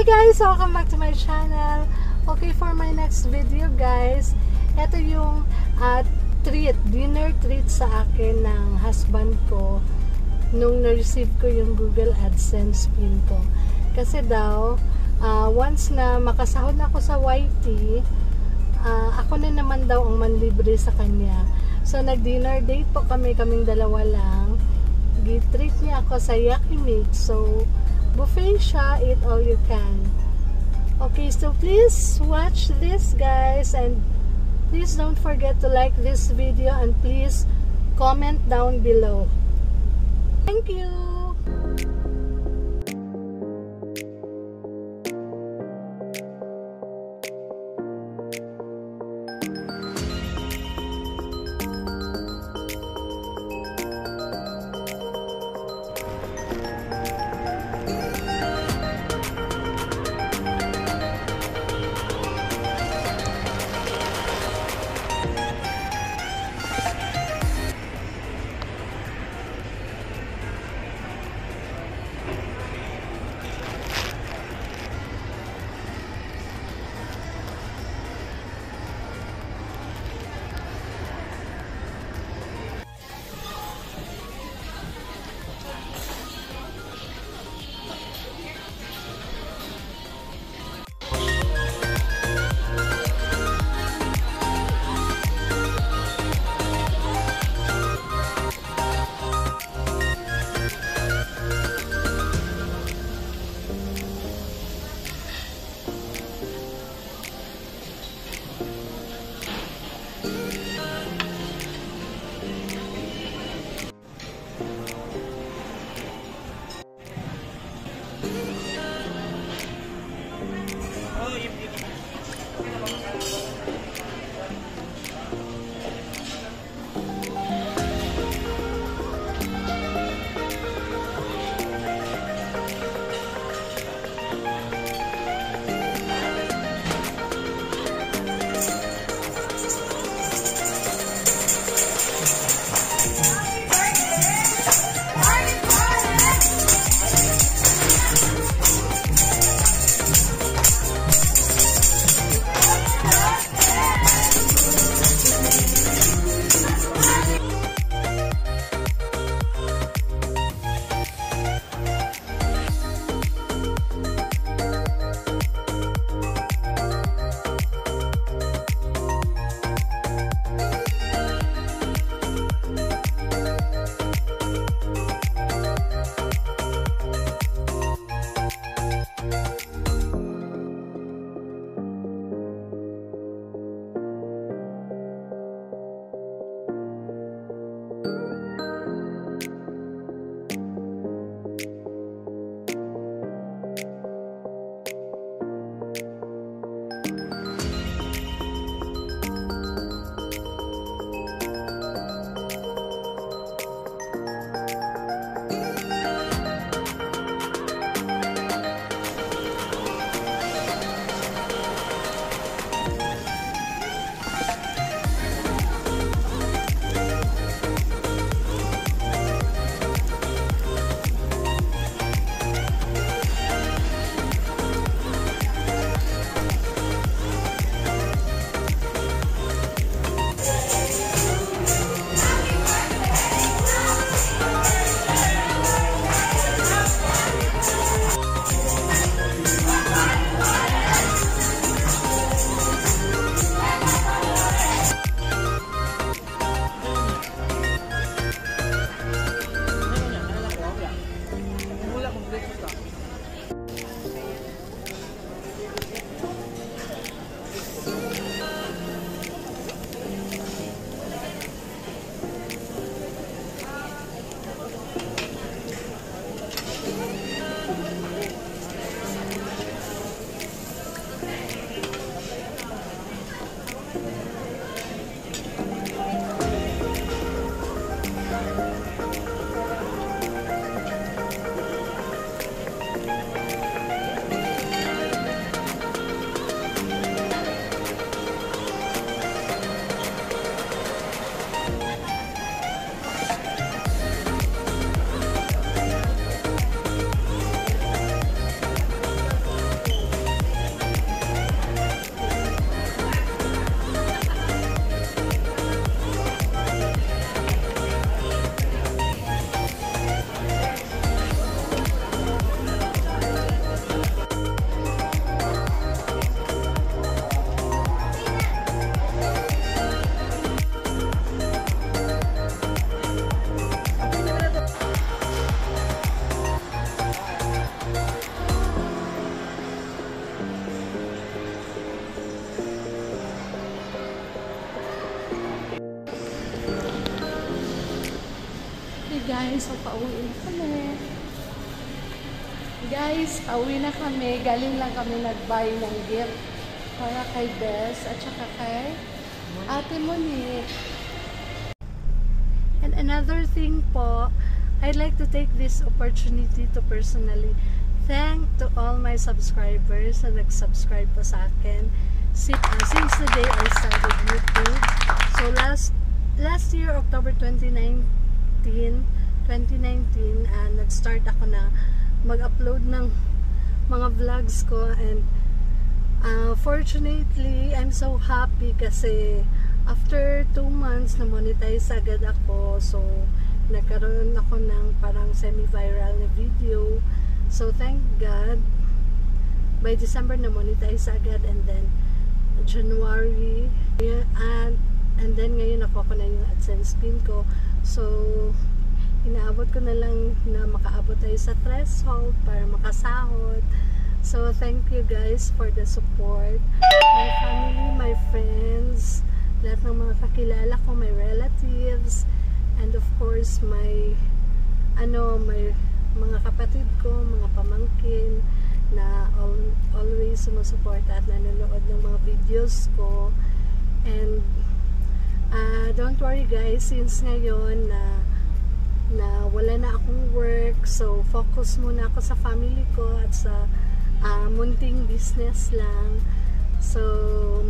Hi guys! Welcome back to my channel. Okay, for my next video guys, ito yung dinner treat sa akin ng husband ko nung na-receive ko yung Google AdSense pin ko. Kasi daw, once na makasahod na ako sa YT, ako na naman daw ang manlibre sa kanya. So, nag-dinner date po kaming dalawa lang. Gi-treat niya ako sa Yakimate. So, buffet siya, eat all you can. Okay, so please watch this guys, and please don't forget to like this video, and please comment down below. Thank you. guys, so pauwi na kami. Guys, pauwi na kami. Galing lang kami nag-buy ng gift para kay Bess at saka kay Ate Monique. And another thing po, I'd like to take this opportunity to personally thank to all my subscribers na nag-subscribe po sa akin since the day I started YouTube. So last year, October 2019, nag-start ako na mag-upload ng mga vlogs ko, and fortunately, I'm so happy kasi after 2 months na monetize agad ako. So nagkaroon ako ng parang semi-viral na video. So thank God, by December na monetize agad, and then January, and then ngayon nakuha ko na yung AdSense pin ko. So inaabot ko na lang na makaabot tayo sa threshold para makasahod. So thank you guys for the support, my family, my friends, lahat ng mga kakilala ko, my relatives, and of course my mga kapatid ko, mga pamangkin na always sumusuporta at nanonood ng mga videos ko. And don't worry guys, since ngayon na wala na akong work, so focus muna ako sa family ko at sa munting business lang. So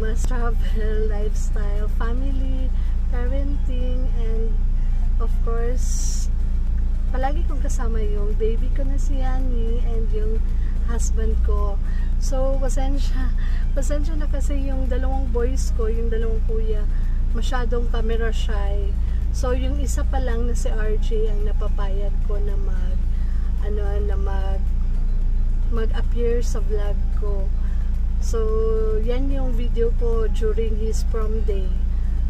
mas travel, lifestyle, family, parenting, and of course palagi kong kasama yung baby ko na si Yani and yung husband ko. So pasensya na kasi yung dalawang boys ko, yung dalawang kuya, masyadong camera shy. So yung isa pa lang na si RJ ang napapayag ko na mag-appear sa vlog ko. So yan yung video ko during his prom day.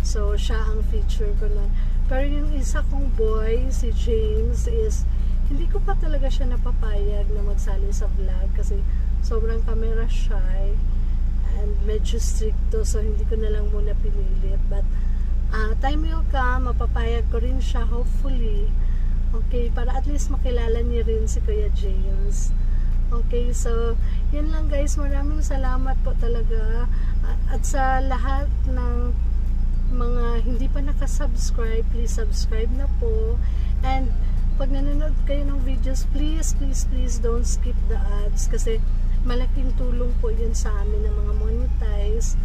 So siya ang feature ko nun. Pero yung isa kong boy, si James, is hindi ko pa talaga siya napapayag na magsali sa vlog kasi sobrang camera shy and medyo stricto, so hindi ko na lang muna pinilit. But time will come, mapapayag ko rin siya hopefully. Okay, para at least makilala niyo rin si Kuya James. Okay, so yun lang guys, maraming salamat po talaga. At sa lahat ng mga hindi pa nakasubscribe, please subscribe na po. And pag nanonood kayo ng videos, please don't skip the ads kasi malaking tulong po yun sa amin ng mga monetize.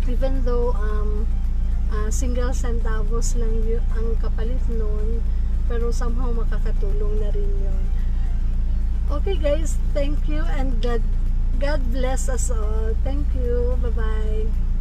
Even though single centavos lang ang kapalit nun, pero somehow makakatulong na rin yun. Okay guys, thank you, and God bless us all. Thank you. Bye-bye.